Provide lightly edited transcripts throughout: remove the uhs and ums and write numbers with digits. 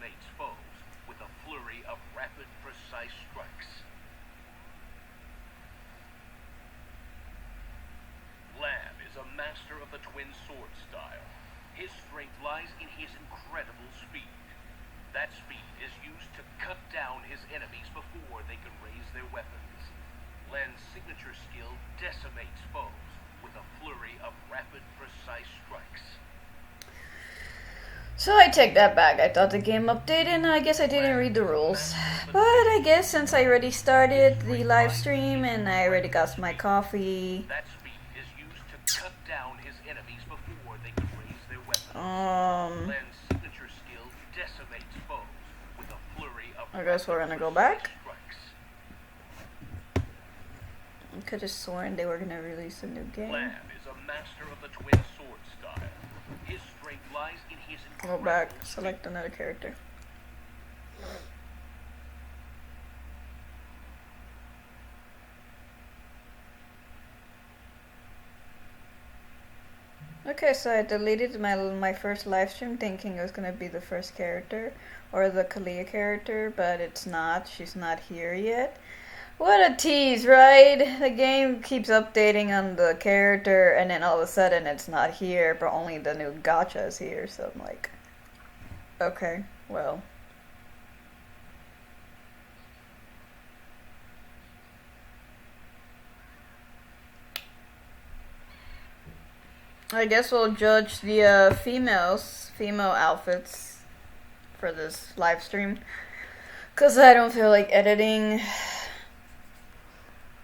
decimates foes with a flurry of rapid, precise strikes. Lamb is a master of the twin sword style. His strength lies in his incredible speed. That speed is used to cut down his enemies before they can raise their weapons. Lamb's signature skill decimates foes with a flurry of rapid, precise strikes. So I take that back. I thought the game updated and I guess I didn't read the rules. But I guess since I already started the live stream and I already got my coffee. That speed is used to cut down his enemies before they can raise their weapons. Lamb's signature skill decimates foes with a flurry of I guess we're gonna go back. strikes. I could have sworn they were gonna release a new game. Lamb is a master of the twin sword style. His strength lies in his Go back, select another character. Okay, so I deleted my first live stream thinking it was gonna be the first character or the Kalia character, but it's not. She's not here yet. What a tease, right? The game keeps updating on the character and then all of a sudden it's not here, but only the new Gacha is here, so I'm like, okay, well. I guess we'll judge the female outfits for this live stream. Cause I don't feel like editing.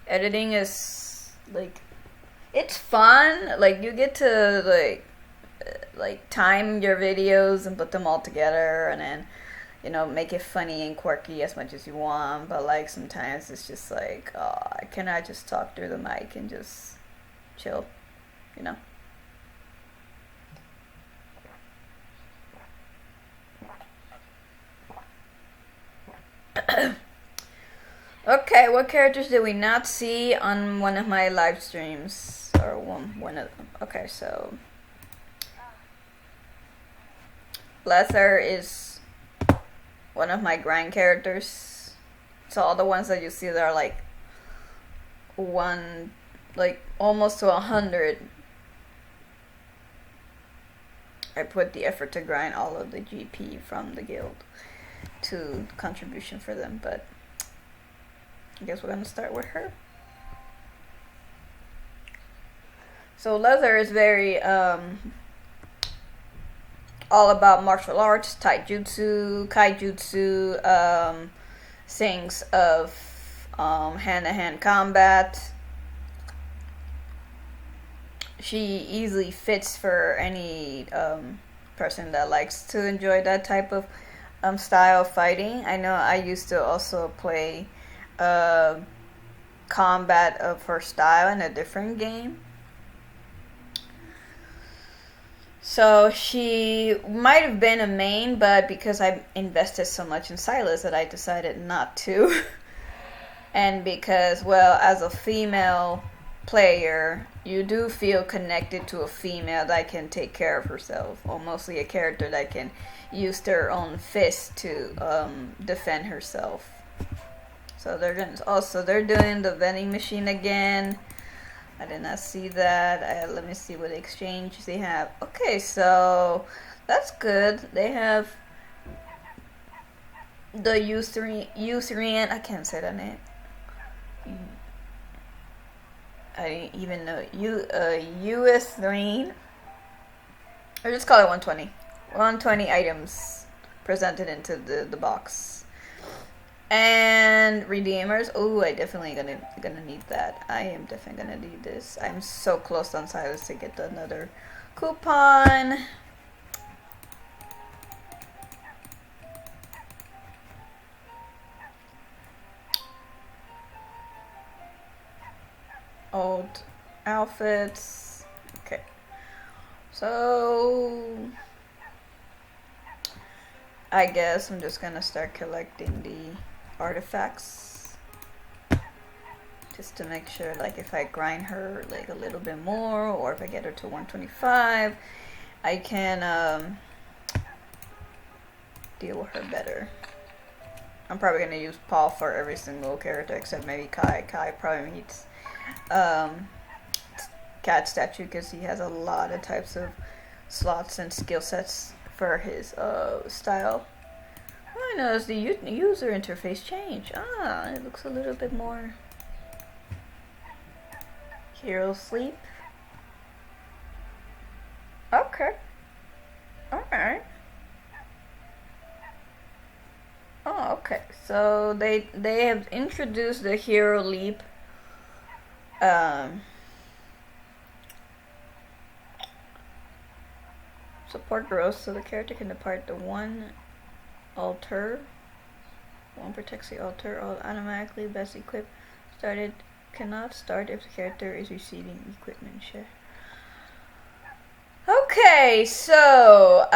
Editing is like, it's fun. Like you get to like time your videos and put them all together and then, you know, make it funny and quirky as much as you want. But like sometimes it's just like, oh, can I just talk through the mic and just chill, you know? Okay, what characters did we not see on one of my live streams? Or one of them. Okay, so Leather is one of my grind characters. So all the ones that you see that are like almost to 100. I put the effort to grind all of the GP from the guild to contribution for them, but I guess we're gonna start with her. So Leather is very all about martial arts, taijutsu, kaijutsu, things of hand-to-hand combat. She easily fits for any person that likes to enjoy that type of style of fighting. I know I used to also play combat of her style in a different game. So she might have been a main, but because I invested so much in Silas that I decided not to. And because, well, as a female player, you do feel connected to a female that can take care of herself, or mostly a character that can use their own fist to defend herself. So they're doing the vending machine again. I did not see that. Let me see what exchange they have. Okay, so that's good. They have the Usurian. I can't say that name. I didn't even know US 3. Or just call it 120. 120 items presented into the box. And redeemers. Oh, I definitely gonna need that. I am definitely gonna need this. I'm so close on Silas to get another coupon. Old outfits. Okay. So I guess I'm just gonna start collecting the artifacts just to make sure, like, if I grind her like a little bit more, or if I get her to 125, I can deal with her better. I'm probably gonna use Paul for every single character except maybe Kai. Kai probably needs cat statue because he has a lot of types of slots and skill sets for his style. I noticed the user interface change. It looks a little bit more hero sleep. Okay. Alright. Oh, okay. So they have introduced the hero leap. Support growth, so the character can depart the one altar. One protects the altar automatically. Best equipped. Cannot start if the character is receiving equipment share. Okay, so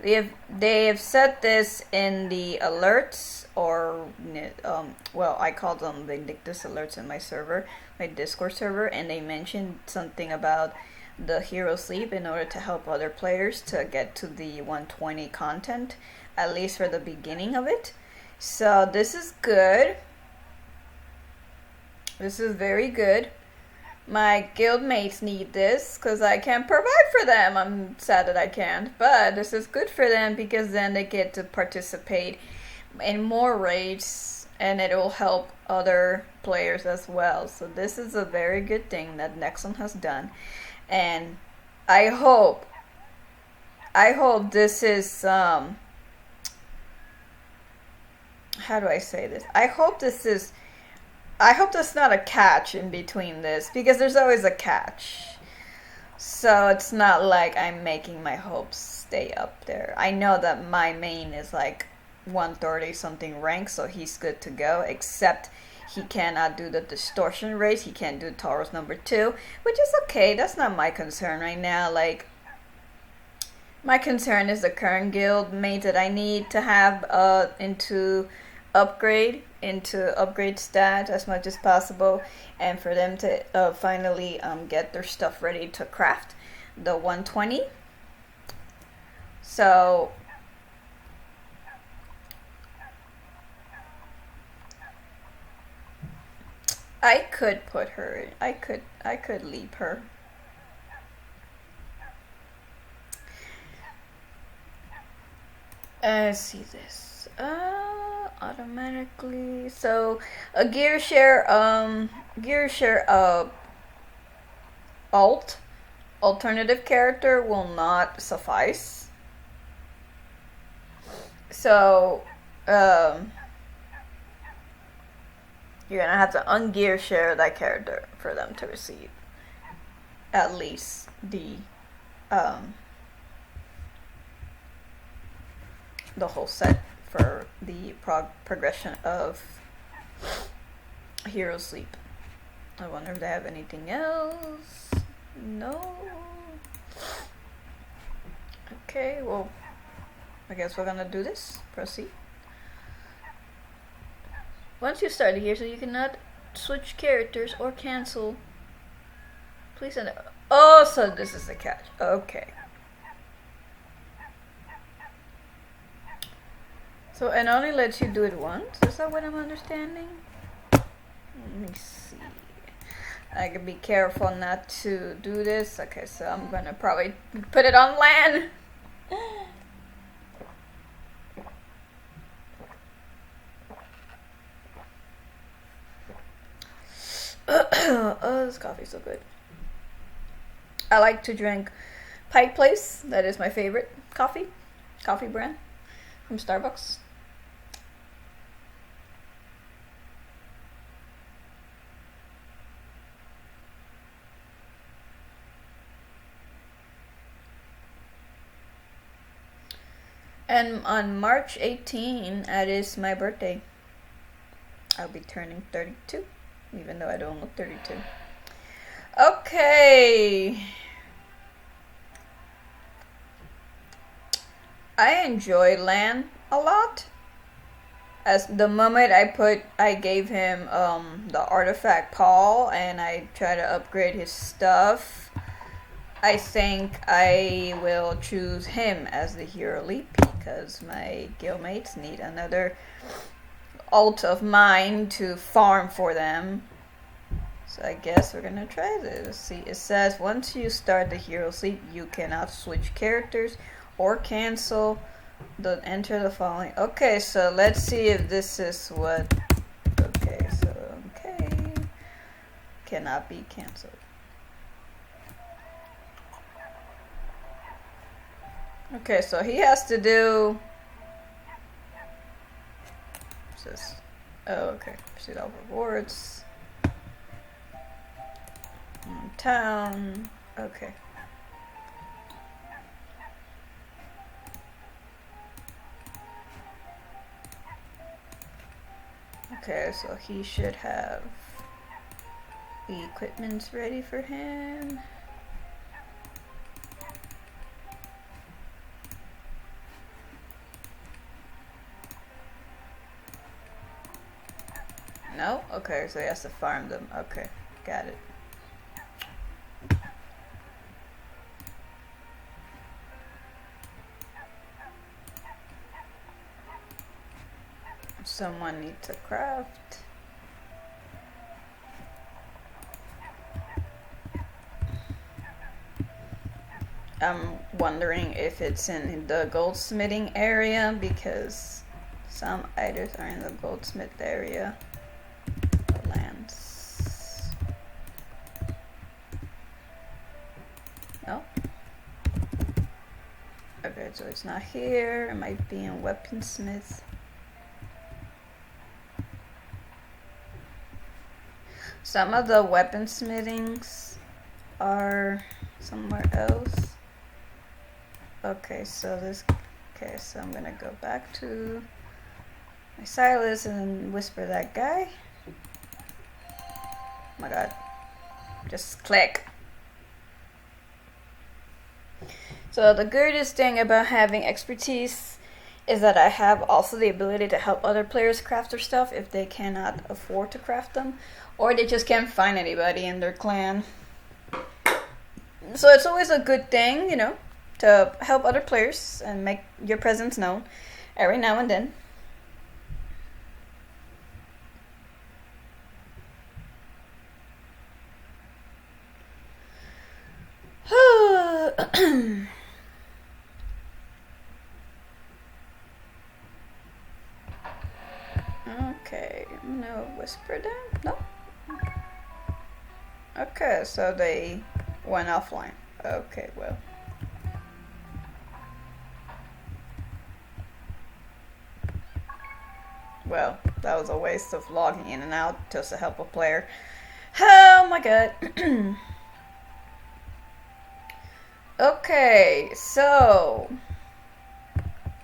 they have set this in the alerts, or well, I call them Vindictus alerts in my server, my Discord server, and they mentioned something about the hero sleep in order to help other players to get to the 120 content, at least for the beginning of it. So this is good. This is very good. My guild mates need this because I can't provide for them. I'm sad that I can't, but this is good for them because then they get to participate in more raids and it will help other players as well. So this is a very good thing that Nexon has done, and I hope this is how do I say this? I hope there's not a catch in between this, because there's always a catch. So it's not like I'm making my hopes stay up there. I know that my main is like 130 something rank, so he's good to go, except he cannot do the distortion race. He can't do Taurus number 2, which is okay. That's not my concern right now. Like, my concern is the current guild mate that I need to have into upgrade stats as much as possible, and for them to finally get their stuff ready to craft the 120. So I could put her, I could leave her. Let's see this. Automatically. So a gear share alternative character will not suffice. So you're gonna have to ungear share that character for them to receive at least the whole set for the progression of hero sleep. I wonder if they have anything else. No. Okay, well, I guess we're gonna do this. Proceed. Once you start here, so you cannot switch characters or cancel. Please send it. Oh, so this is the catch. Okay. So it only lets you do it once? Is that what I'm understanding? Let me see. I can be careful not to do this. Okay, so I'm gonna probably put it on LAN. Oh, this coffee's so good. I like to drink Pike Place. That is my favorite coffee brand from Starbucks. And on March 18, that is my birthday. I'll be turning 32, even though I don't look 32. Okay. I enjoy LAN a lot. As the moment I gave him the artifact Paul, and I try to upgrade his stuff. I think I will choose him as the hero leap because my guildmates need another alt of mine to farm for them. So I guess we're gonna try this. See, it says once you start the hero sleep, you cannot switch characters or cancel the enter the following. Okay, so let's see if this is what. Okay, so okay, cannot be canceled. Okay, so he has to do. What's this? Oh, okay. Pursuit all rewards. Town. Okay. Okay, so he should have the equipment ready for him. No? Okay, so he has to farm them. Okay, got it. Someone needs to craft. I'm wondering if it's in the goldsmithing area because some items are in the goldsmith area. Lands. No? Okay, so it's not here. It might be in weaponsmith. Some of the weaponsmithings are somewhere else. Okay, so this. Okay, so I'm gonna go back to my Silas and whisper that guy. Oh my god. Just click. So the greatest thing about having expertise is that I have also the ability to help other players craft their stuff if they cannot afford to craft them, or they just can't find anybody in their clan. So it's always a good thing, you know, to help other players and make your presence known every now and then. Okay, I'm gonna whisper them. No. Okay, so they went offline. Okay, well. Well, that was a waste of logging in and out just to help a player. Oh my god. Okay, so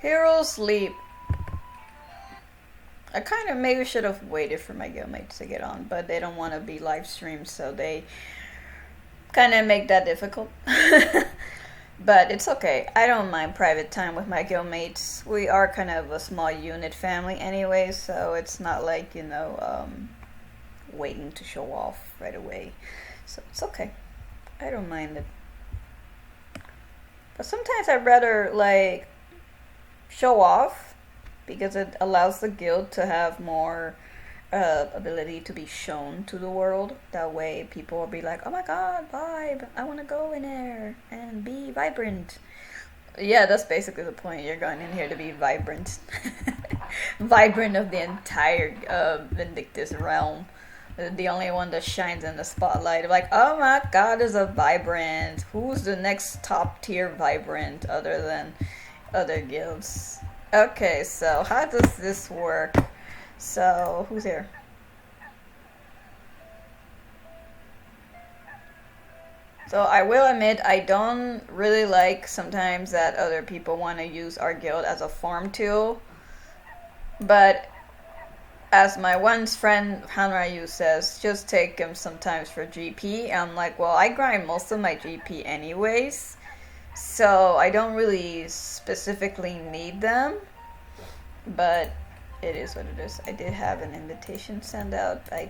Heroes Leap. I kind of maybe should have waited for my guildmates to get on, but they don't want to be live streamed, so they kind of make that difficult. But it's okay. I don't mind private time with my guildmates. We are kind of a small unit family anyway, so it's not like, you know, waiting to show off right away. So it's okay. I don't mind it. But sometimes I'd rather, like, show off because it allows the guild to have more ability to be shown to the world. That way people will be like, oh my god, vibe, I want to go in there and be vibrant. Yeah, that's basically the point. You're going in here to be vibrant. Vibrant of the entire Vindictus realm. The only one that shines in the spotlight. Like, oh my god, there's a vibrant. Who's the next top tier vibrant other than other guilds? Okay, so how does this work? So, who's here? So I will admit, I don't really like sometimes that other people want to use our guild as a farm tool. But as my one friend Hanrayu says, just take him sometimes for GP. I'm like, well, I grind most of my GP anyways, so I don't really specifically need them. But it is what it is. I did have an invitation sent out. I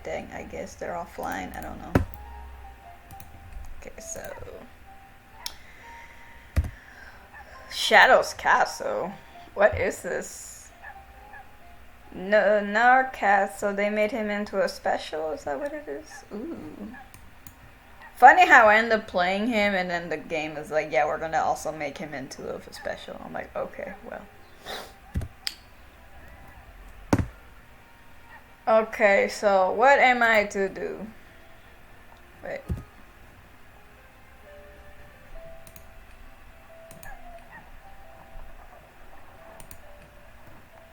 guess they're offline. I don't know. Okay, so Shadow's Castle. What is this? No, Narcast. So they made him into a special. Is that what it is? Ooh. Funny how I end up playing him, and then the game is like, yeah, we're gonna also make him into a special. I'm like, okay, well. Okay, so what am I to do? Wait.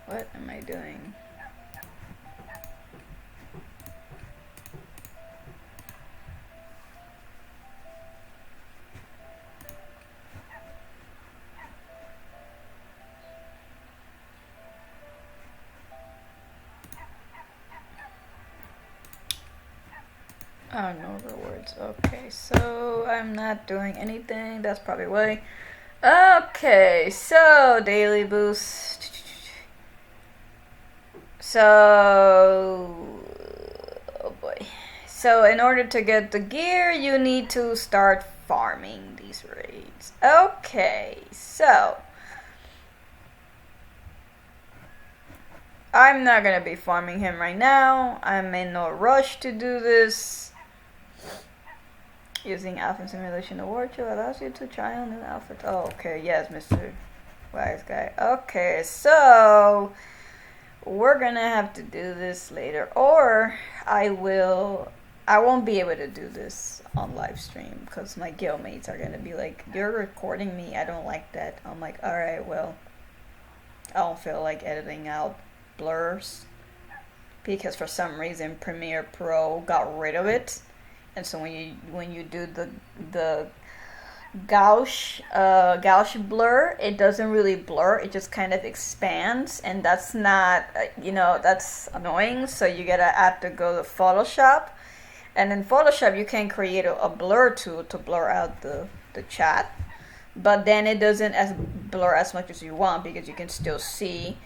What am I doing? Oh, no rewards. Okay, so I'm not doing anything. That's probably why. Okay, so daily boost. So, oh boy. So in order to get the gear, you need to start farming these raids. Okay, so I'm not gonna be farming him right now. I'm in no rush to do this. Using Alpha Simulation Award tool allows you to try on new outfits. Oh, okay, yes, Mr. Wise Guy. Okay, so we're gonna have to do this later, or I won't be able to do this on live stream because my guildmates are gonna be like, you're recording me, I don't like that. I'm like, alright, well, I don't feel like editing out blurs because for some reason Premiere Pro got rid of it. And so when you do the gauche blur, it doesn't really blur, it just kind of expands, and that's not that's annoying. So you have to go to Photoshop, and in Photoshop you can create a blur tool to blur out the chat, but then it doesn't blur as much as you want because you can still see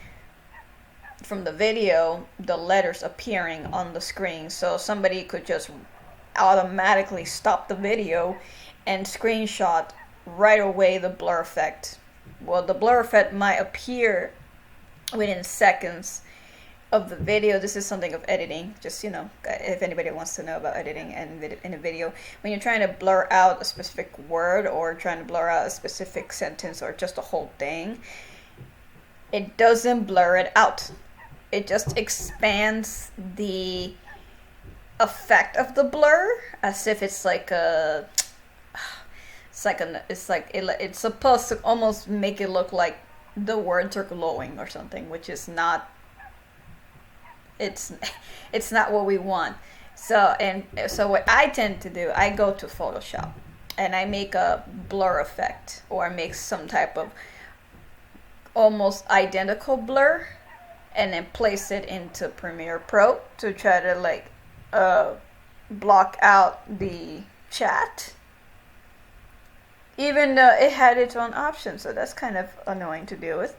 from the video the letters appearing on the screen. So somebody could just automatically stop the video and screenshot right away the blur effect. Well, the blur effect might appear within seconds of the video. This is something of editing, just if anybody wants to know about editing in a video, when you're trying to blur out a specific word or trying to blur out a specific sentence or just a whole thing, it doesn't blur it out, it just expands the effect of the blur as if it's supposed to almost make it look like the words are glowing or something, which is not, it's not what we want. So what I tend to do, I go to Photoshop and I make a blur effect, or I make some type of almost identical blur and then place it into Premiere Pro to try to block out the chat, even though it had its own options. So that's kind of annoying to deal with.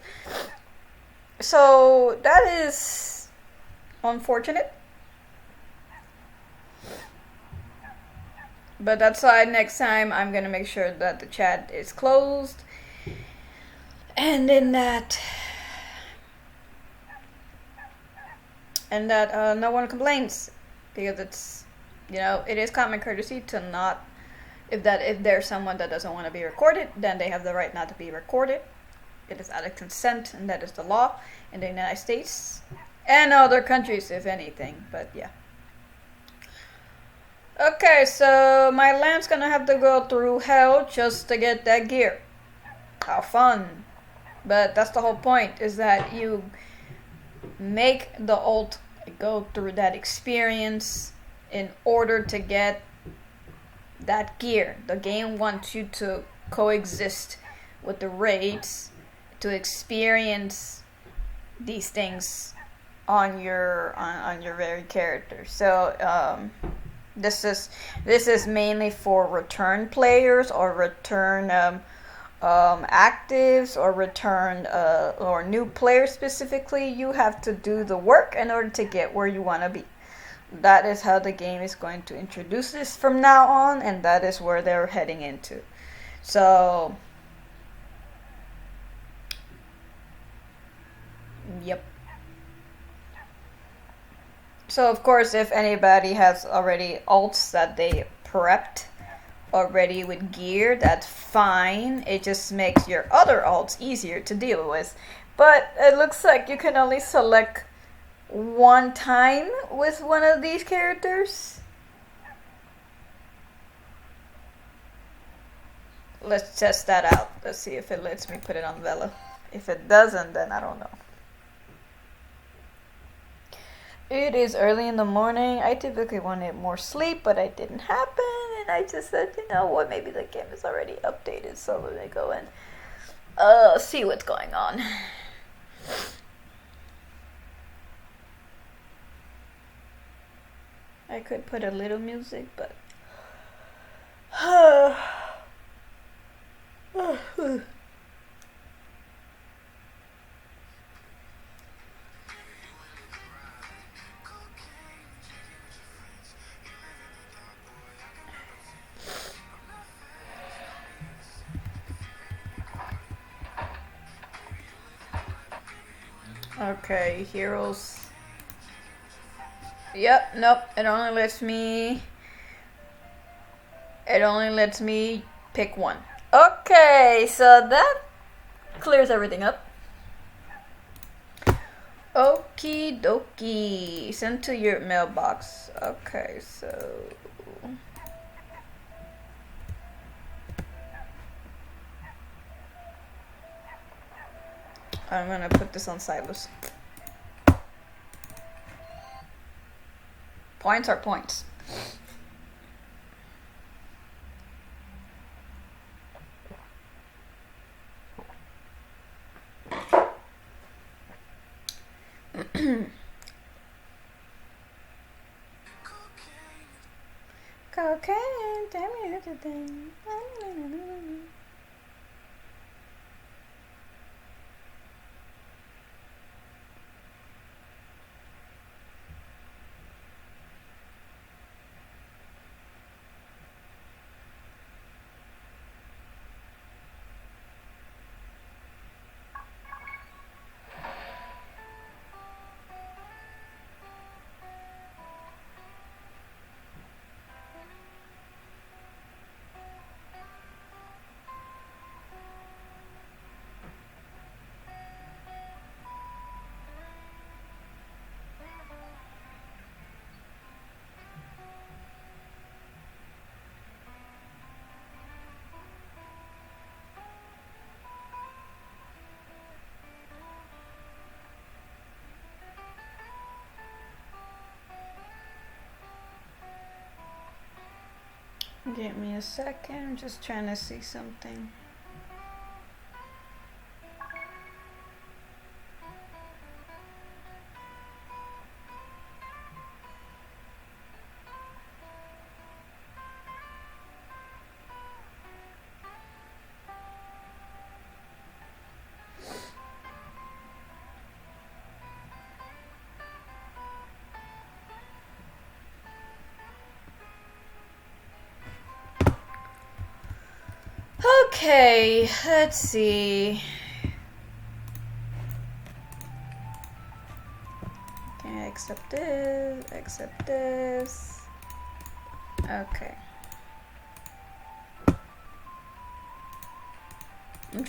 So that is unfortunate, but that's why next time I'm gonna make sure that the chat is closed, and that no one complains, because it's, it is common courtesy to not, if there's someone that doesn't want to be recorded, then they have the right not to be recorded. It is out of consent, and that is the law in the United States and other countries, if anything. But yeah. Okay, so my lamp's gonna have to go through hell just to get that gear. How fun. But that's the whole point, is that you make the ult go through that experience in order to get that gear. The game wants you to coexist with the raids to experience these things on your very character. So this is mainly for return players or return actives or return or new players specifically. You have to do the work in order to get where you want to be. That is how the game is going to introduce this from now on, and that is where they're heading into. So Yep. So of course, if anybody has already alts that they prepped already with gear, that's fine. It just makes your other alts easier to deal with. But it looks like you can only select one time with one of these characters. Let's test that out. Let's see if it lets me put it on Vela. If it doesn't, then I don't know. It is early in the morning. I typically wanted more sleep, but it didn't happen. And I just said, you know what, maybe the game is already updated. So let me go and see what's going on. I could put a little music, but... Okay, heroes. Yep, nope, it only lets me pick one. Okay, so that clears everything up. Okie dokie. Send to your mailbox. Okay, so I'm gonna put this on Silas. Points are points. Cocaine, tell me everything. Give me a second, I'm just trying to see something. Okay, let's see. Okay, accept this, accept this. Okay.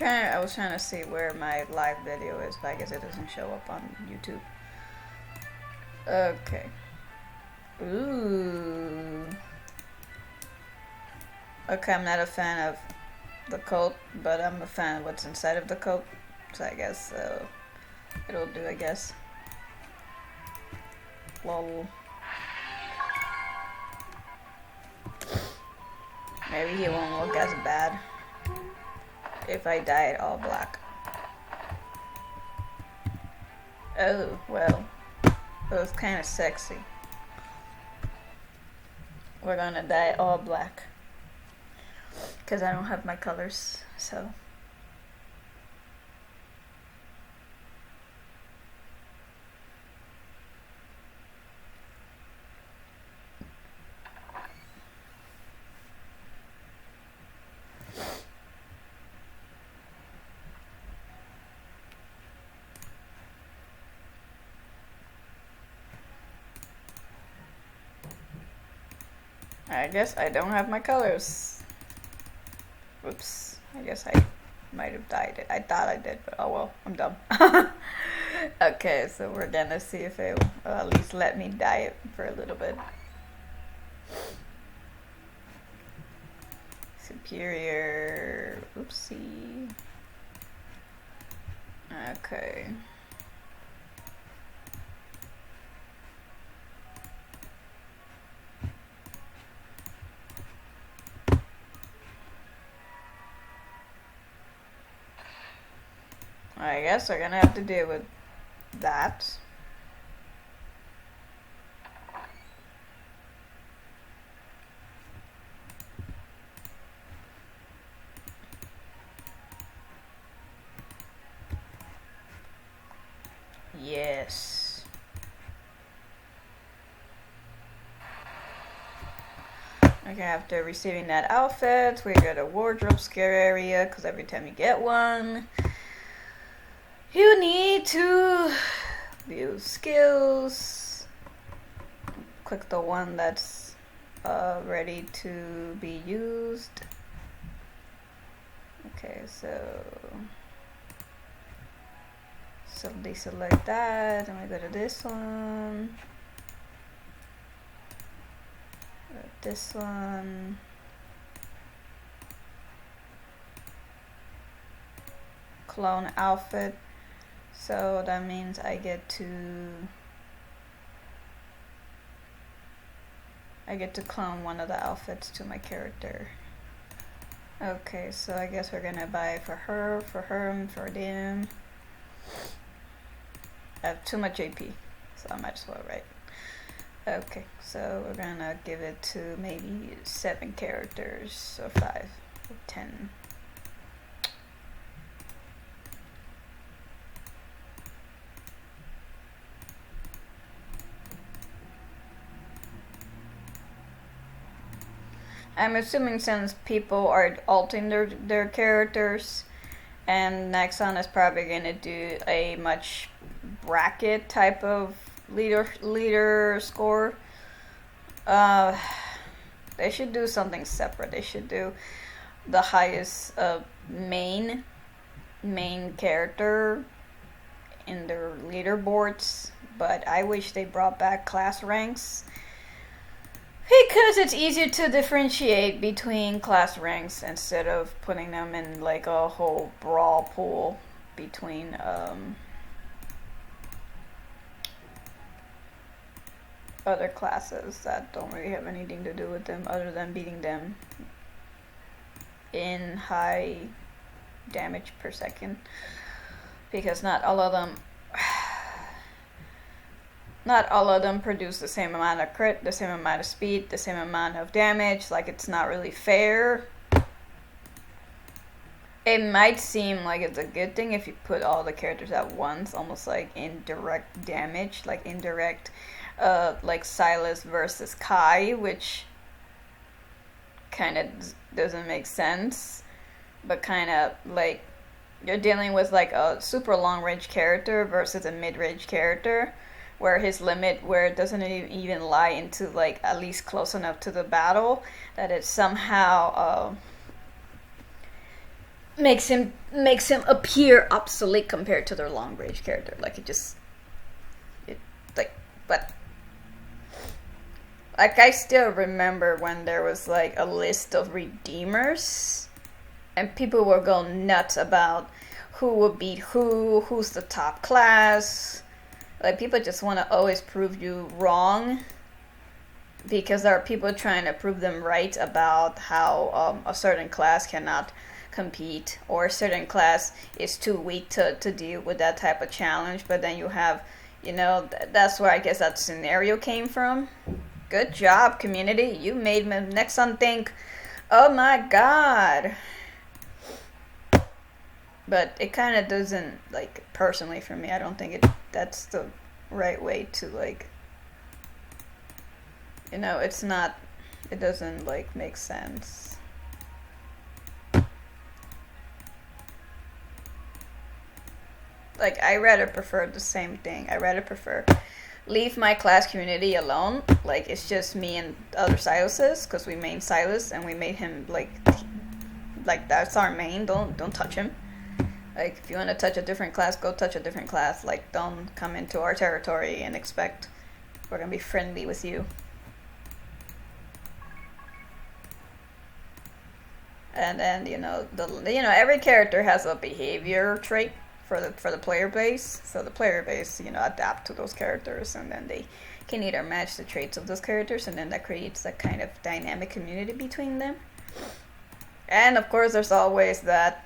I was trying to see where my live video is, but I guess it doesn't show up on YouTube. Okay. Ooh. Okay, I'm not a fan of the coat, but I'm a fan of what's inside of the coat, so I guess it'll do, I guess. Lol. Maybe he won't look as bad if I dye it all black. Oh, well, it was kind of sexy. We're gonna dye it all black. Because I don't have my colors, so. I guess I don't have my colors. Whoops. I guess I might have dyed it. I thought I did, but oh well, I'm dumb. Okay, so we're gonna see if it will at least let me dye it for a little bit. Superior. Oopsie. Okay. I guess we're gonna have to deal with that. Yes. Okay, after receiving that outfit, we got a wardrobe scare area, because every time you get one, you need to view skills. Click the one that's ready to be used. Okay, so deselect that, and we go to this one. This one. Clone outfit. So that means I get to clone one of the outfits to my character. Okay, so I guess we're gonna buy for her, for him, for them. I have too much AP, so I might as well write. Okay, so we're gonna give it to maybe 7 characters, or 5, or 10. I'm assuming since people are altering their characters, and Nexon is probably gonna do a much bracket type of leader score. They should do something separate. They should do the highest main character in their leaderboards, but I wish they brought back class ranks, because it's easier to differentiate between class ranks instead of putting them in like a whole brawl pool between other classes that don't really have anything to do with them other than beating them in high damage per second, because not all of them produce the same amount of crit, the same amount of speed, the same amount of damage. Like, it's not really fair. It might seem like it's a good thing if you put all the characters at once, almost like indirect damage, like indirect like Silas versus Kai, which kind of doesn't make sense, but kind of like you're dealing with like a super long range character versus a mid range character, where his limit, where it doesn't even lie into like at least close enough to the battle that it somehow makes him appear obsolete compared to their long range character. Like but like, I still remember when there was like a list of redeemers and people were going nuts about who would beat who's the top class. Like, people just want to always prove you wrong, because there are people trying to prove them right about how a certain class cannot compete, or a certain class is too weak to deal with that type of challenge. But then you have, that's where I guess that scenario came from. Good job, community. You made Nexon think, oh my god. But it kind of doesn't, like, personally for me, I don't think that's the right way to, like, it's not, it doesn't, like, make sense. Like, I rather prefer the same thing. I rather prefer leave my class community alone. Like, it's just me and other Silases, because we main Silas, and we made him, like that's our main. Don't touch him. Like, if you want to touch a different class, go touch a different class. Like, don't come into our territory and expect we're gonna be friendly with you. And then, every character has a behavior trait for the player base. So the player base, adapt to those characters, and then they can either match the traits of those characters, and then that creates a kind of dynamic community between them. And of course, there's always that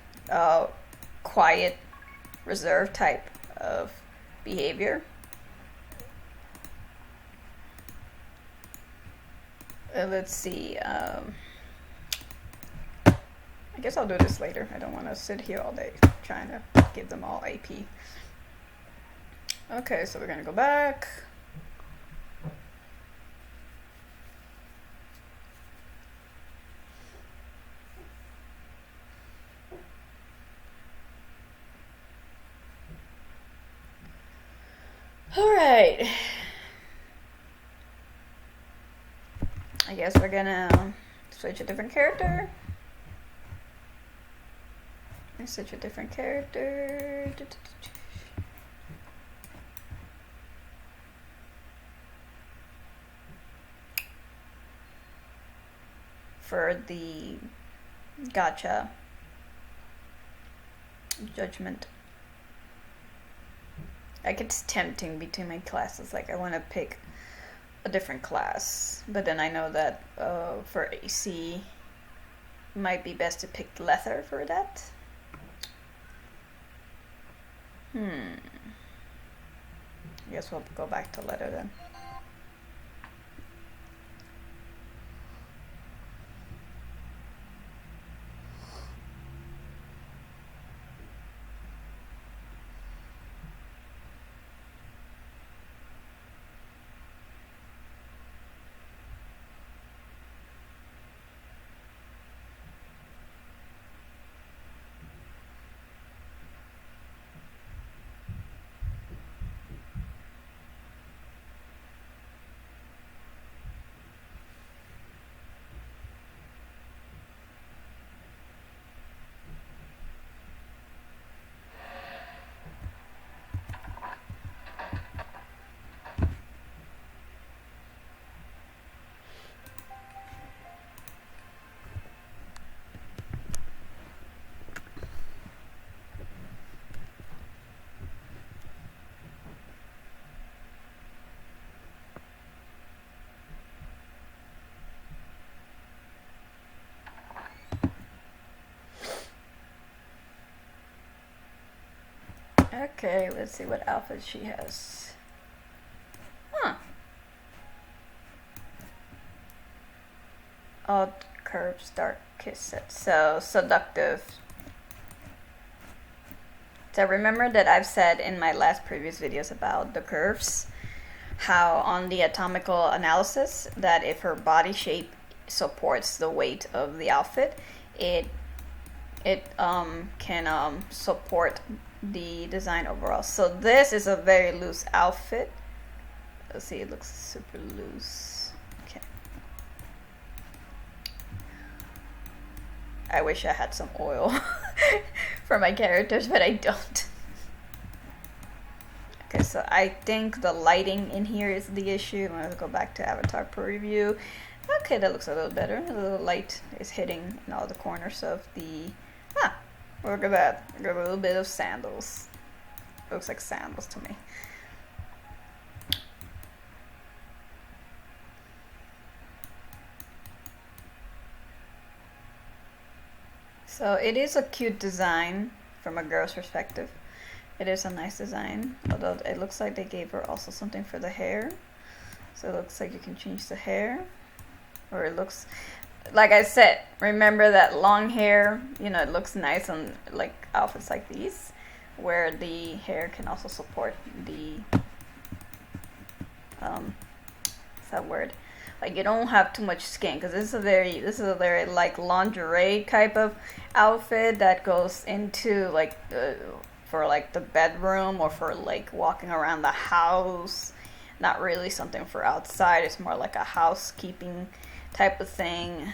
quiet, reserved type of behavior. Let's see. I guess I'll do this later. I don't want to sit here all day trying to give them all AP. Okay, so we're going to go back. Alright. I guess we're going to switch a different character. Such a different character. For the Gacha judgment. Like, it's tempting between my classes. Like, I want to pick a different class, but then I know that for AC, it might be best to pick leather for that. I guess we'll go back to leather then. Okay, let's see what outfit she has. Odd curves, dark kiss set. So seductive. So remember that I've said in my last previous videos about the curves, how on the atomical analysis, that if her body shape supports the weight of the outfit, it can support the design overall. So this is a very loose outfit. Let's see, it looks super loose. Okay. I wish I had some oil for my characters, but I don't. Okay, so I think the lighting in here is the issue. I'm gonna go back to Avatar Preview. Okay, that looks a little better. A little light is hitting in all the corners of the... Look at that. Got a little bit of sandals. Looks like sandals to me. So it is a cute design from a girl's perspective. It is a nice design, although it looks like they gave her also something for the hair. So it looks like you can change the hair. Or it looks... Like I said, remember that long hair, it looks nice on like outfits like these, where the hair can also support the, what's that word? Like, you don't have too much skin, because this is a very like lingerie type of outfit that goes into like for like the bedroom or for like walking around the house. not really something for outside. It's more like a housekeeping type of thing.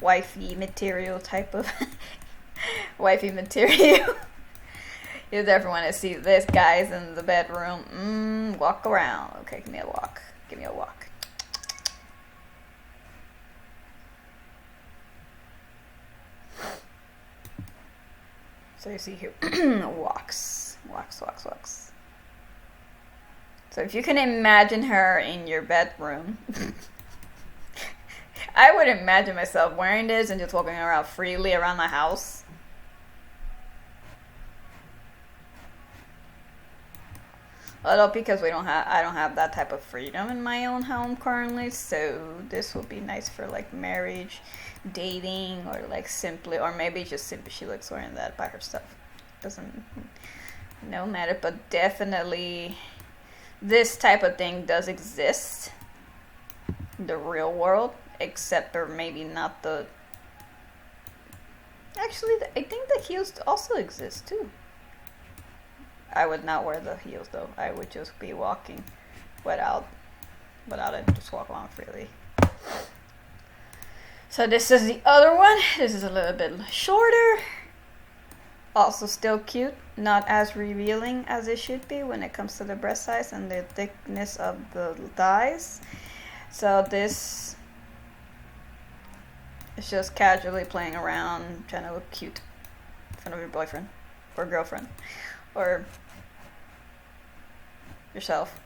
Wifey material type of wifey material. You definitely want to see this, guys, in the bedroom. Walk around. Okay, give me a walk. Give me a walk. So you see here, walks. So if you can imagine her in your bedroom, I would imagine myself wearing this and just walking around freely around the house. Although because I don't have that type of freedom in my own home currently, so this will be nice for like marriage, dating, or like simply, or maybe just simply she looks wearing that by herself. Doesn't no matter, but definitely this type of thing does exist in the real world, except or maybe not the. Actually, I think the heels also exist too. I would not wear the heels though. I would just be walking without it. Just walk along freely. So this is the other one. This is a little bit shorter. Also still cute. Not as revealing as it should be when it comes to the breast size and the thickness of the thighs. So this is just casually playing around, trying to look cute in front of your boyfriend or girlfriend. Or yourself.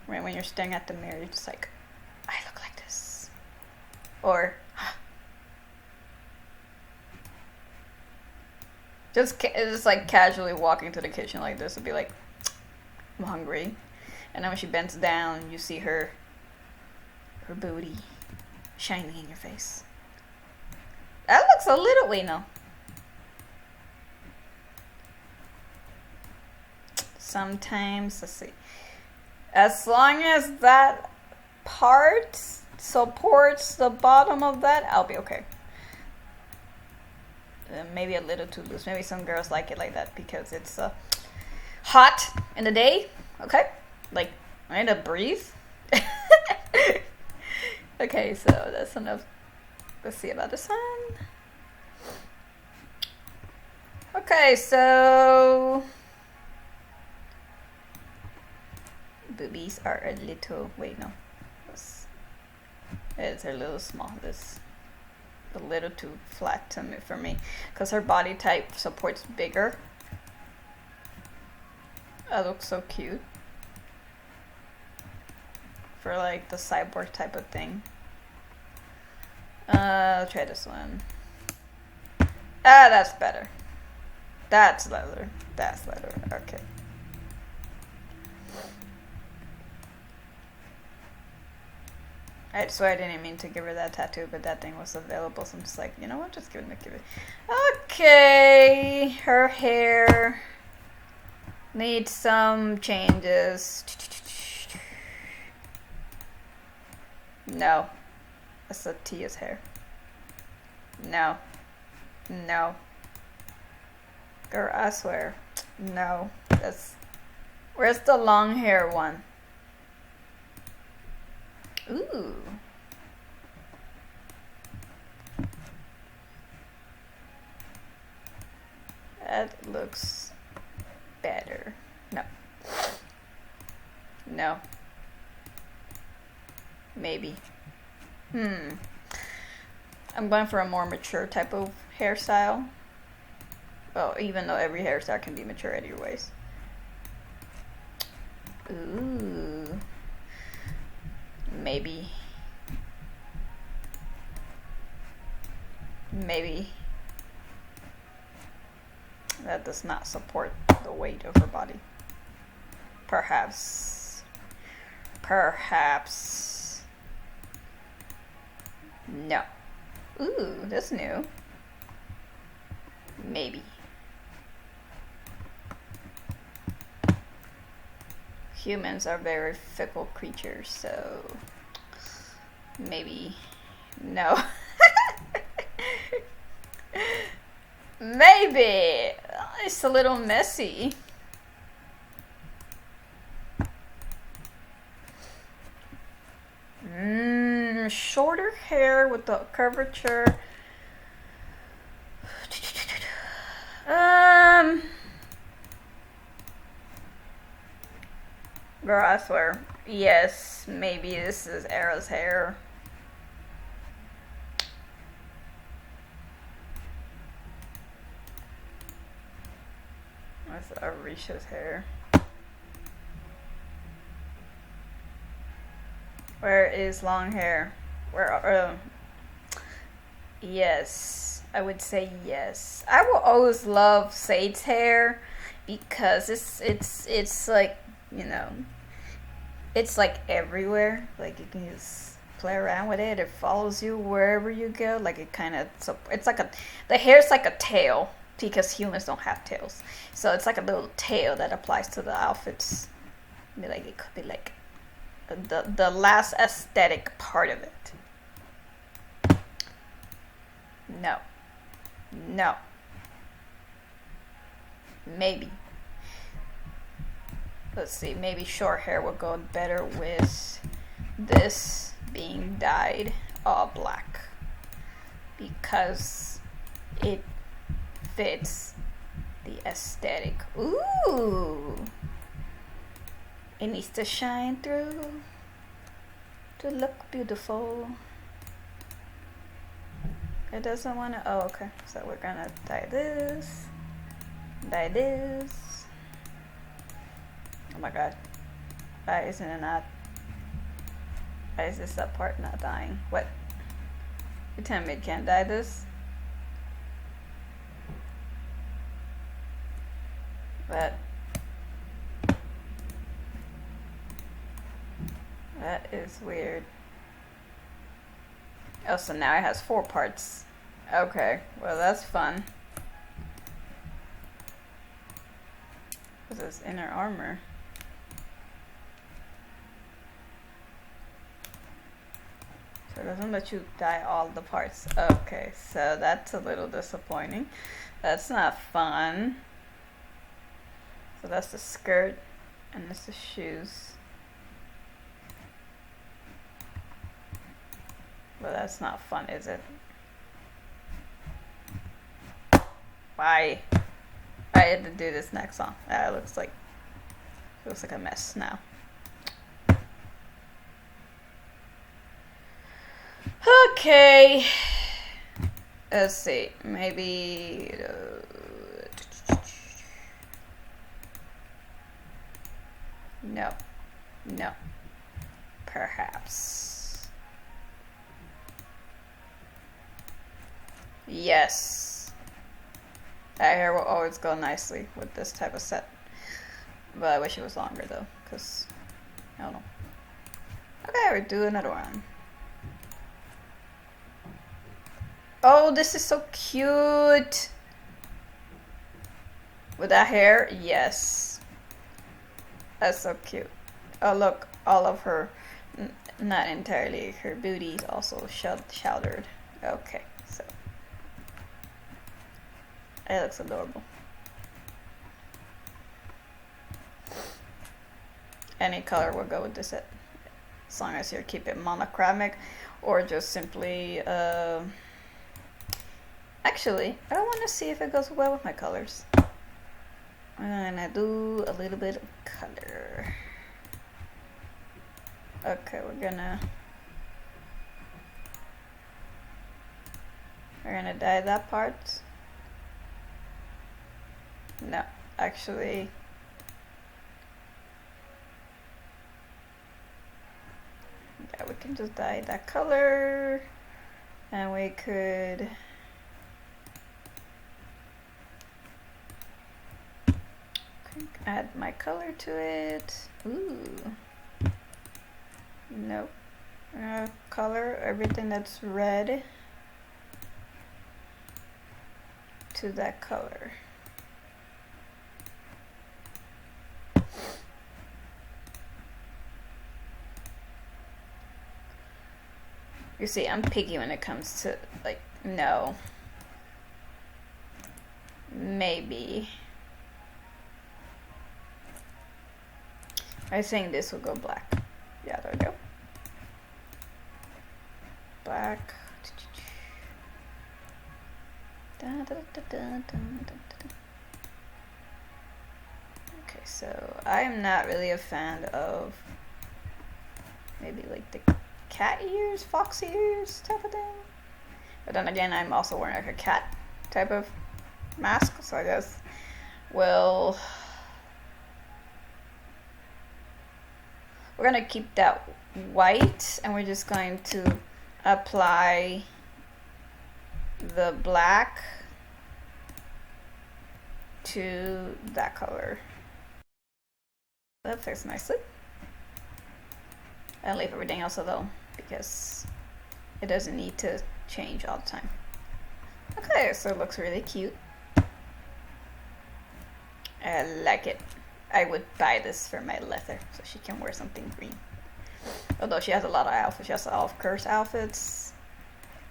Right when you're staring at the mirror, you're just like, I look like this. Or just like casually walking to the kitchen like this would be like, I'm hungry. And then when she bends down, you see her booty shining in your face. That looks a little, wait, no. Sometimes, let's see, as long as that part supports the bottom of that, I'll be okay. Maybe a little too loose. Maybe some girls like it like that because it's hot in the day. Okay, like I need to breathe. Okay, so that's enough. Let's see about this one. Okay, so boobies are a little, wait, no, it's a little small. This a little too flat to me, for me, because her body type supports bigger. That looks so cute for like the cyborg type of thing. I'll try this one. That's better. That's leather. That's leather. Okay. I swear I didn't mean to give her that tattoo, but that thing was available, so I'm just like, you know what, just give it. Okay, her hair needs some changes. No, that's a Tia's hair. No, girl, I swear, no. Where's the long hair one? Ooh. That looks better. No. Maybe. I'm going for a more mature type of hairstyle. Well, even though every hairstyle can be mature anyways. Ooh. Maybe. That does not support the weight of her body. Perhaps. No. Ooh, that's new. Maybe. Humans are very fickle creatures, so maybe. No. Maybe. It's a little messy. Shorter hair with the curvature. Girl, I swear. Yes, maybe this is Era's hair. That's Arisha's hair. Where is long hair? Where? Yes, I would say yes. I will always love Sade's hair because it's like, you know, it's like everywhere. Like you can just play around with it. It follows you wherever you go. Like it kind of, so it's like the hair's like a tail because humans don't have tails. So it's like a little tail that applies to the outfits. Like it could be like the last aesthetic part of it. No. No. Maybe. Let's see, maybe short hair will go better with this being dyed all black because it fits the aesthetic. Ooh. It needs to shine through to look beautiful. It doesn't want to. Oh, okay. So we're gonna dye this. Dye this. Oh my god. Why isn't it not? Why is this that part not dying? What? You tell me it can't dye this? That is weird. Oh, so now it has 4 parts. Okay, well that's fun. What's this? Inner armor. So it doesn't let you dye all the parts. Okay, so that's a little disappointing. That's not fun. So that's the skirt and that's the shoes. But that's not fun, is it? Why? I had to do this next song. It looks like a mess now. Okay. Let's see. Maybe. No. No. Perhaps. Yes. That hair will always go nicely with this type of set. But I wish it was longer though, because I don't know. Okay, we'll do another one. Oh, this is so cute. With that hair, yes. That's so cute. Oh look, all of her, not entirely, her booty is also shouldered. Okay, so. It looks adorable. Any color will go with this set, as long as you keep it monochromatic, or just simply. Actually, I want to see if it goes well with my colors. I'm gonna do a little bit of color. Okay, we're gonna dye that part. No, actually, yeah, we can just dye that color, and we could add my color to it. Ooh, nope. Color everything that's red to that color. You see, I'm picky when it comes to, like, no. Maybe. I think this will go black. Yeah, there we go. black. Okay, so I'm not really a fan of maybe like the cat ears, fox ears type of thing. But then again, I'm also wearing like a cat type of mask, so I guess we're gonna keep that white, and we're just going to apply the black to that color. That fits nicely. I'll leave everything else alone because it doesn't need to change all the time. Okay, so it looks really cute. I like it. I would buy this for my leather so she can wear something green. Although she has a lot of outfits. She has all of Curse outfits.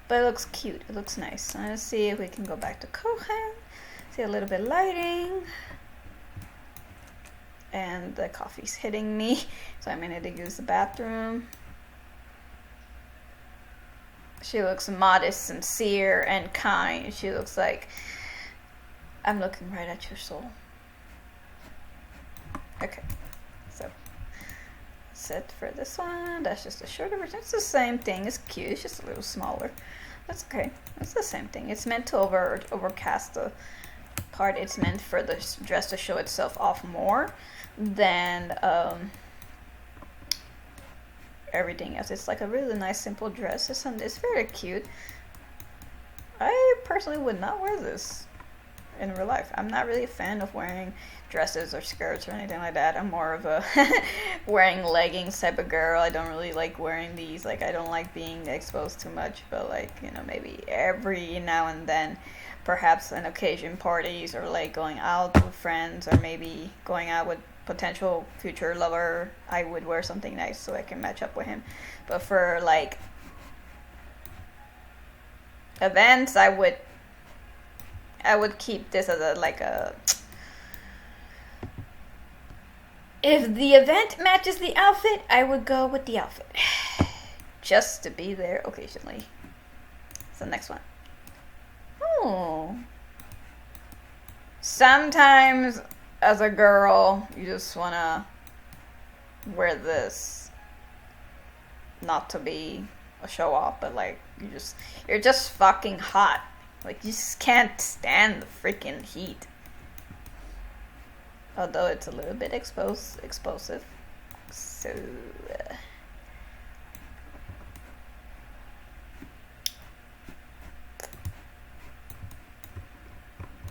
But it looks cute. It looks nice. So let's see if we can go back to Kohan. See a little bit of lighting. And the coffee's hitting me. So I'm gonna use the bathroom. She looks modest, sincere, and kind. She looks like I'm looking right at your soul. Okay, so that's it for this one. That's just a shorter version. It's the same thing. It's cute. It's just a little smaller. That's okay. It's the same thing. It's meant to overcast the part. It's meant for the dress to show itself off more than everything else. It's like a really nice, simple dress. It's very cute. I personally would not wear this in real life. I'm not really a fan of wearing dresses or skirts or anything like that. I'm more of a wearing leggings type of girl. I don't really like wearing these. Like, I don't like being exposed too much, but like, you know, maybe every now and then, perhaps on occasion parties or like going out with friends or maybe going out with potential future lover, I would wear something nice so I can match up with him. But for like events, I would keep this as a if the event matches the outfit, I would go with the outfit just to be there occasionally. So next one. Oh, sometimes as a girl you just wanna wear this not to be a show off, but like you're just fucking hot. Like, you just can't stand the freaking heat. Although it's a little bit explosive. So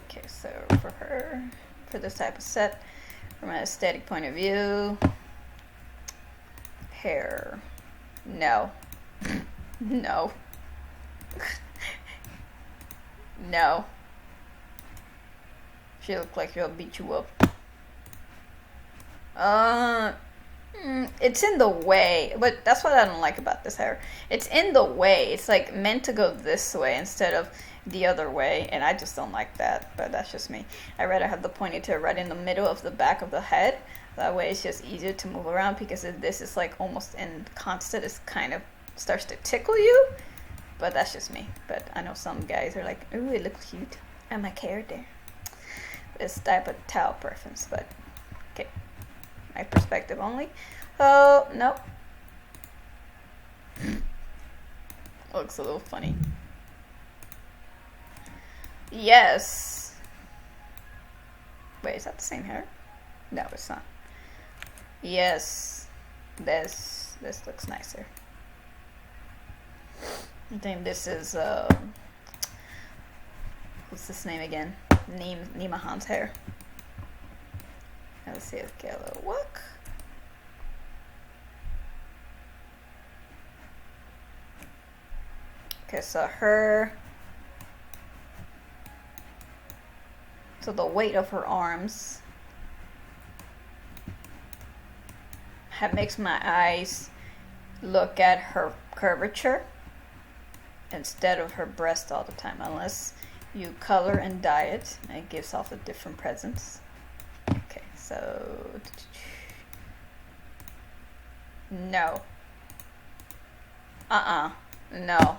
okay, so for her, for this type of set, from an aesthetic point of view, hair, no. No. No. She look like she'll beat you up. It's in the way, but that's what I don't like about this hair. It's in the way. It's like meant to go this way instead of the other way, and I just don't like that, but that's just me. I'd rather have the ponytail right in the middle of the back of the head. That way it's just easier to move around, because if this is like almost in constant, it kind of starts to tickle you. But that's just me. But I know some guys are like, ooh, it looks cute. I might care there. This type of towel preference, but okay. My perspective only. Oh, nope. Looks a little funny. Yes. Wait, is that the same hair? No, it's not. Yes. This looks nicer. I think this is what's this name again? Nima Han's hair. Let's see, let's get a little look. Okay, so the weight of her arms makes my eyes look at her curvature instead of her breast all the time, unless you color and dye it, and it gives off a different presence. Okay, so no. No.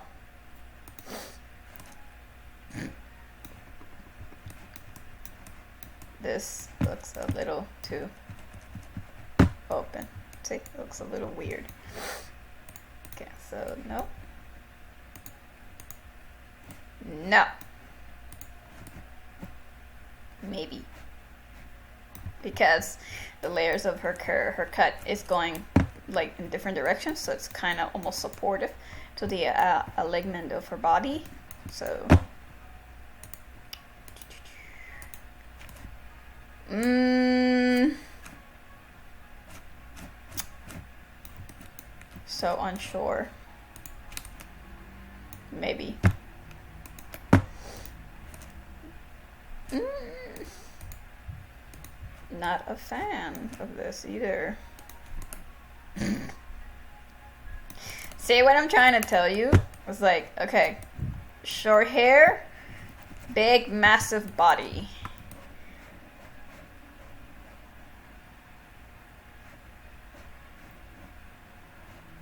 This looks a little too open. See, it looks a little weird. Okay, so no. No. Maybe. Because the layers of her cut is going like in different directions, so it's kind of almost supportive to the alignment of her body. So so unsure. Maybe. Not a fan of this either. See what I'm trying to tell you? It's like, okay, short hair, big, massive body.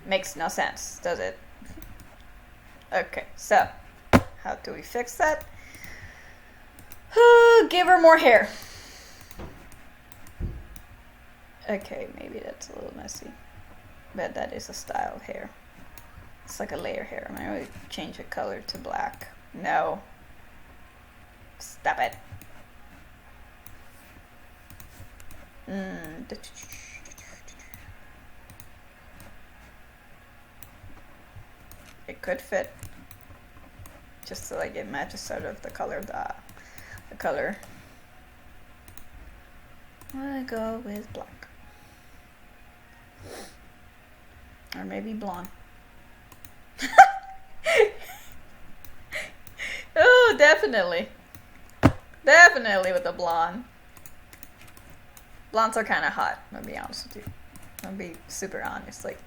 Makes no sense, does it? Okay, so how do we fix that? Give her more hair. Okay, maybe that's a little messy, but that is a style hair. It's like a layer hair. I'm gonna change the color to black. No. Stop it. It could fit. Just so like it matches sort of the color of the color. I go with black. Or maybe blonde. Oh, definitely. Definitely with the blonde. Blondes are kind of hot, I'll be honest with you. I'll be super honest. Like,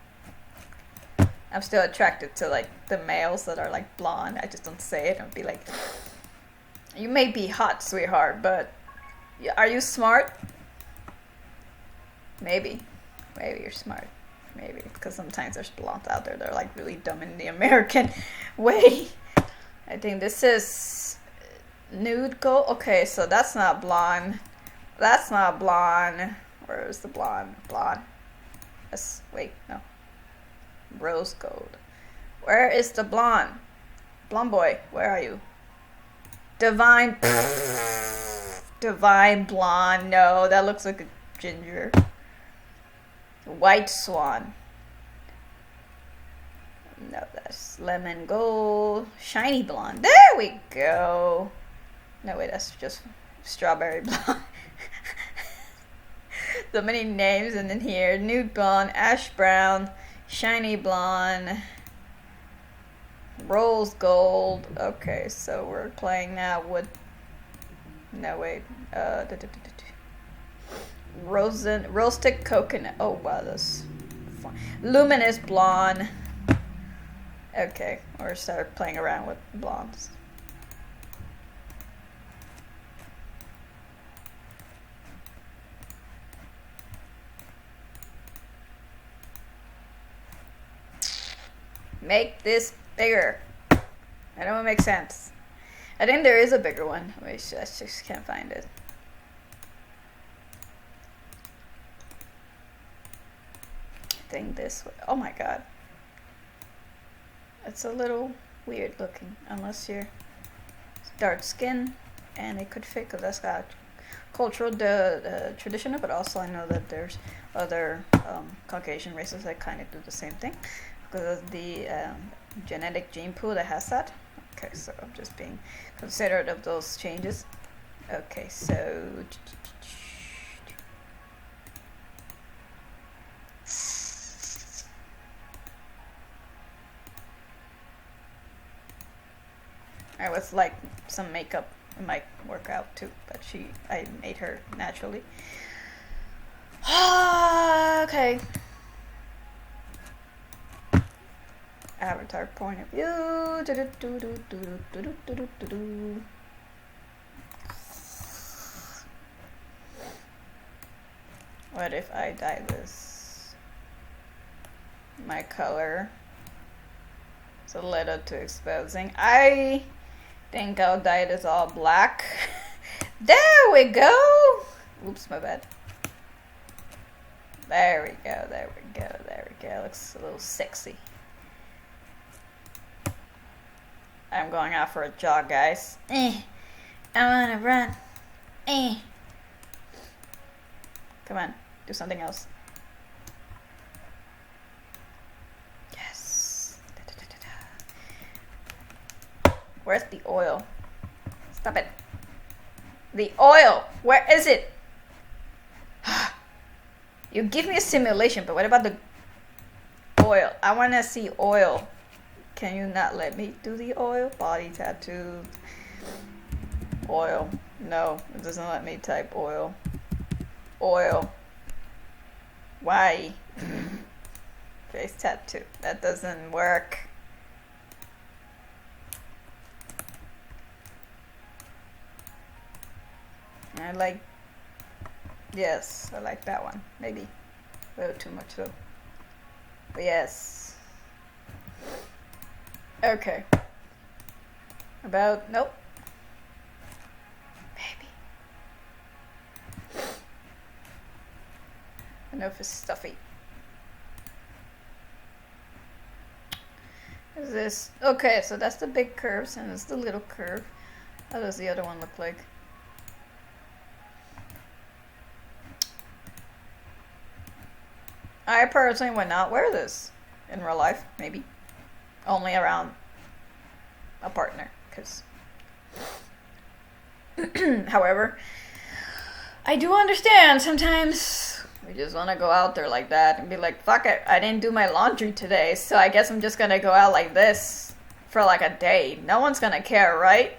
I'm still attracted to like the males that are like blonde. I just don't say it. I'll be like, you may be hot, sweetheart, but are you smart? Maybe. Maybe you're smart. Maybe. Because sometimes there's blondes out there that are like really dumb in the American way. I think this is nude gold. Okay, so that's not blonde. That's not blonde. Where is the blonde? Blonde. Wait, no. Rose gold. Where is the blonde? Blonde boy, where are you? Divine. Divine blonde. No, that looks like a ginger. White swan. No, that's lemon gold. Shiny blonde. There we go. No, wait, that's just strawberry blonde. So many names in here. Nude blonde, ash brown, shiny blonde, rose gold. Okay, so we're playing now with. No, wait. Roasted coconut. Oh wow, that's fun. Luminous blonde. Okay, or start playing around with blondes. Make this bigger. I don't make sense. I think there is a bigger one. Wait, I just can't find it. I think this way. Oh my god. It's a little weird looking, unless you're dark skin, and it could fit because that's got cultural traditional, but also I know that there's other Caucasian races that kind of do the same thing because of the genetic gene pool that has that. Okay, so I'm just being considerate of those changes. Okay, so I was like some makeup might work out too, but I made her naturally. Okay. Avatar point of view. What if I dye this my color So led up to exposing. I think our diet is all black. There we go. Oops, my bad. There we go, there we go, there we go. Looks a little sexy. I'm going out for a jog, guys. I wanna run. Come on, do something else. Yes. Where's the oil? Stop it. The oil! Where is it? You give me a simulation, but what about the oil? I want to see oil. Can you not let me do the oil? Body tattoo. Oil. No, it doesn't let me type oil. Oil. Why? Face tattoo. That doesn't work. I like... Yes, I like that one. Maybe a little too much though. But yes. Okay. About... Nope. Maybe. Enough is stuffy. Is this... Okay, so that's the big curves and it's the little curve. How does the other one look like? I personally would not wear this in real life, maybe. Only around a partner, because... However, I do understand sometimes we just want to go out there like that and be like, fuck it, I didn't do my laundry today, so I guess I'm just going to go out like this for like a day. No one's going to care, right?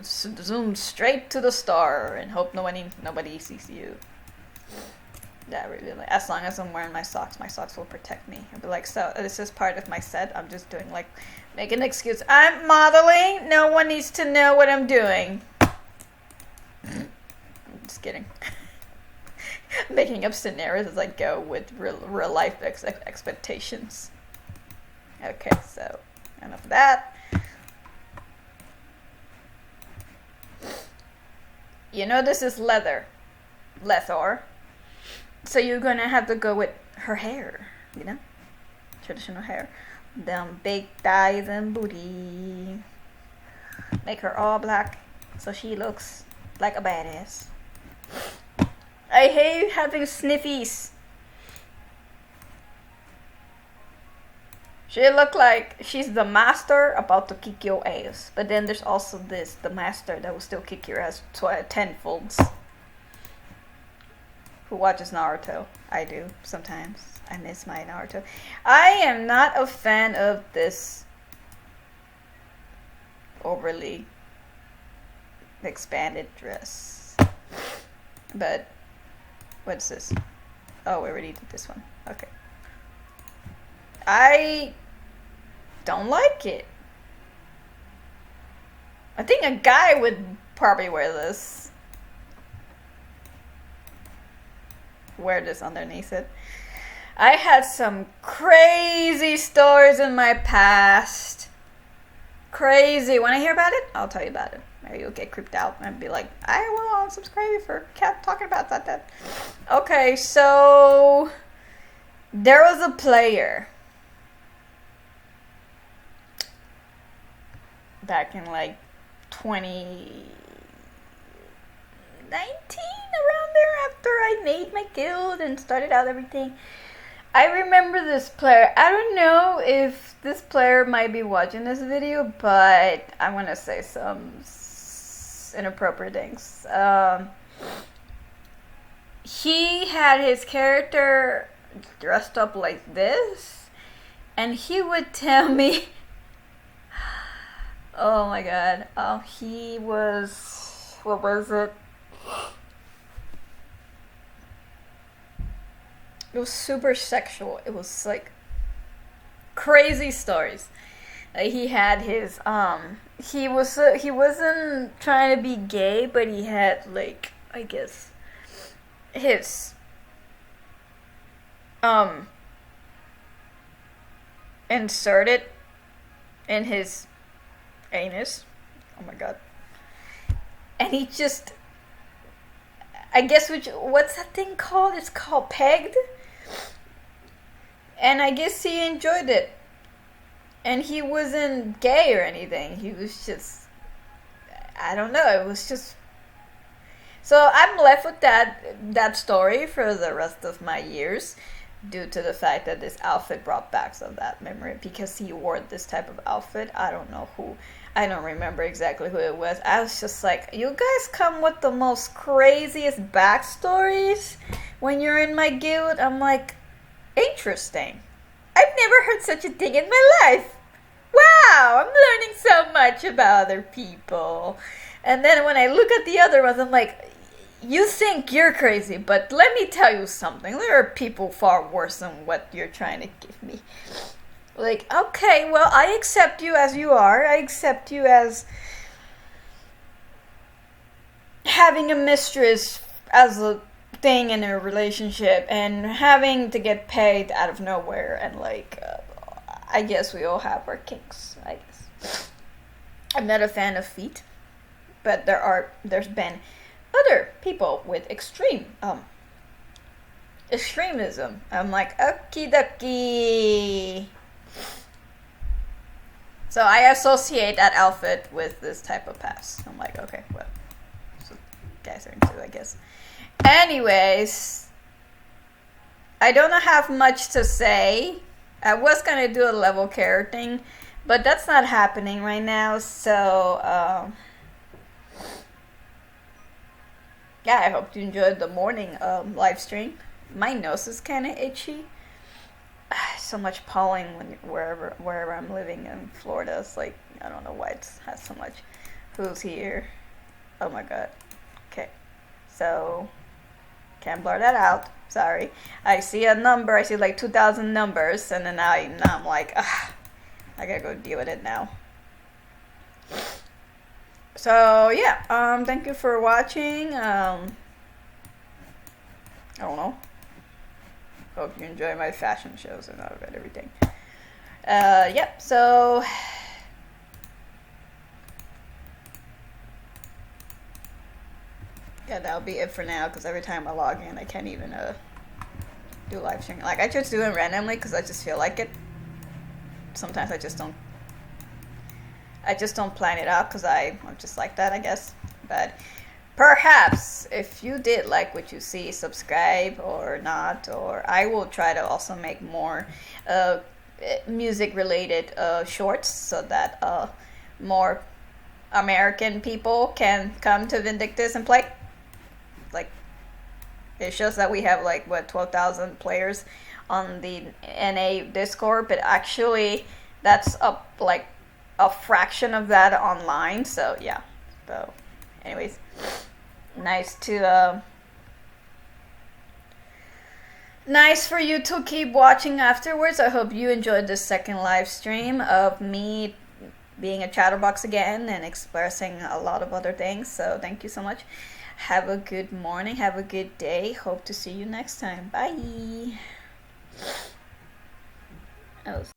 Zoom straight to the star and hope nobody sees you. Yeah, really. As long as I'm wearing my socks will protect me. I'll be like, so this is part of my set. I'm just doing like, make an excuse. I'm modeling. No one needs to know what I'm doing. I'm just kidding. Making up scenarios as I go with real life expectations. Okay, so enough of that. You know this is leather. So you're gonna have to go with her hair, you know? Traditional hair. Them big thighs and booty. Make her all black so she looks like a badass. I hate having sniffies. She look like she's the master about to kick your ass. But then there's also this, the master that will still kick your ass tenfolds. Who watches Naruto? I do, sometimes. I miss my Naruto. I am not a fan of this overly expanded dress. But, what's this? Oh, we already did this one. Okay. I don't like it. I think a guy would probably wear this. Wear this underneath it. I had some crazy stories in my past. Crazy. Want to hear about it? I'll tell you about it. Maybe you'll get creeped out and be like, I will unsubscribe you for kept talking about that. Okay, so there was a player back in like 2019, around there, after I made my guild and started out everything. I remember this player. I don't know if this player might be watching this video, but I want to say some inappropriate things. He had his character dressed up like this, and he would tell me, oh my god, he was, what was it? It was super sexual. It was like crazy stories. He had his he wasn't trying to be gay, but he had like, I guess, his inserted in his anus. Oh my god. And he just, I guess, what's that thing called? It's called pegged. And I guess he enjoyed it. And he wasn't gay or anything. He was just, I don't know. It was just. So I'm left with that story for the rest of my years, due to the fact that this outfit brought back some of that memory, because he wore this type of outfit. I don't know who. I don't remember exactly who it was. I was just like, you guys come with the most craziest backstories when you're in my guild. I'm like, interesting. I've never heard such a thing in my life. Wow, I'm learning so much about other people. And then when I look at the other ones, I'm like, you think you're crazy, but let me tell you something. There are people far worse than what you're trying to give me. Like, okay, well, I accept you as you are. I accept you as having a mistress as a thing in a relationship and having to get paid out of nowhere. And, like, I guess we all have our kinks, I guess. I'm not a fan of feet, but there's been other people with extremism. I'm like, okie dokie. So I associate that outfit with this type of past. I'm like, okay, well, so guys are into, I guess. Anyways, I don't have much to say. I was gonna do a level care thing, but that's not happening right now. So yeah, I hope you enjoyed the morning live stream. My nose is kind of itchy. So much pollen wherever I'm living in Florida. It's like, I don't know why it has so much. Who's here? Oh my god. Okay, so can't blur that out. Sorry. I see a number. I see like 2,000 numbers, and then now I'm like, I gotta go deal with it now. So yeah, thank you for watching. I don't know. Hope you enjoy my fashion shows and all of everything. Yep, so yeah, that'll be it for now, because every time I log in, I can't even do live streaming. Like, I just do it randomly because I just feel like it. Sometimes I just don't plan it out because I'm just like that, I guess. But perhaps if you did like what you see, subscribe or not, or I will try to also make more music related shorts, so that more American people can come to Vindictus and play. Like, it shows that we have like, what, 12,000 players on the NA Discord, but actually that's up like a fraction of that online. So yeah, so anyways, nice for you to keep watching afterwards. I hope you enjoyed this second live stream of me being a chatterbox again and expressing a lot of other things. So thank you so much. Have a good morning, have a good day. Hope to see you next time. Bye. Oh.